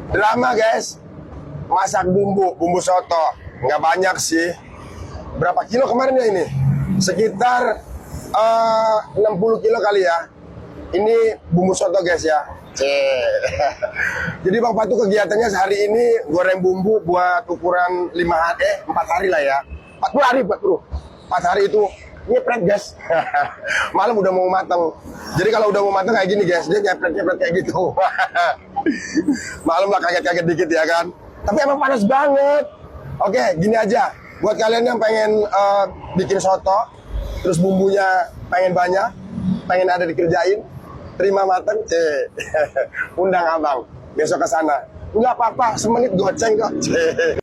Drama guys, masak bumbu soto. Nggak banyak sih. Berapa kilo kemarin ya ini? Sekitar 60 kilo kali ya. Ini bumbu soto guys ya. Jadi Bang Patu kegiatannya sehari ini goreng bumbu buat ukuran 4 hari lah ya. 40 hari, 4 hari itu nyepret guys. Malam udah mau matang. Jadi kalau udah mau matang kayak gini guys, dia nyepret kayak gitu. Malam lah kaget-kaget dikit ya kan. Tapi emang panas banget. Oke, gini aja. Buat kalian yang pengen bikin soto, terus bumbunya pengen banyak, pengen ada dikerjain, terima mateng, undang abang besok ke sana. Nggak apa-apa, semenit goceng kok.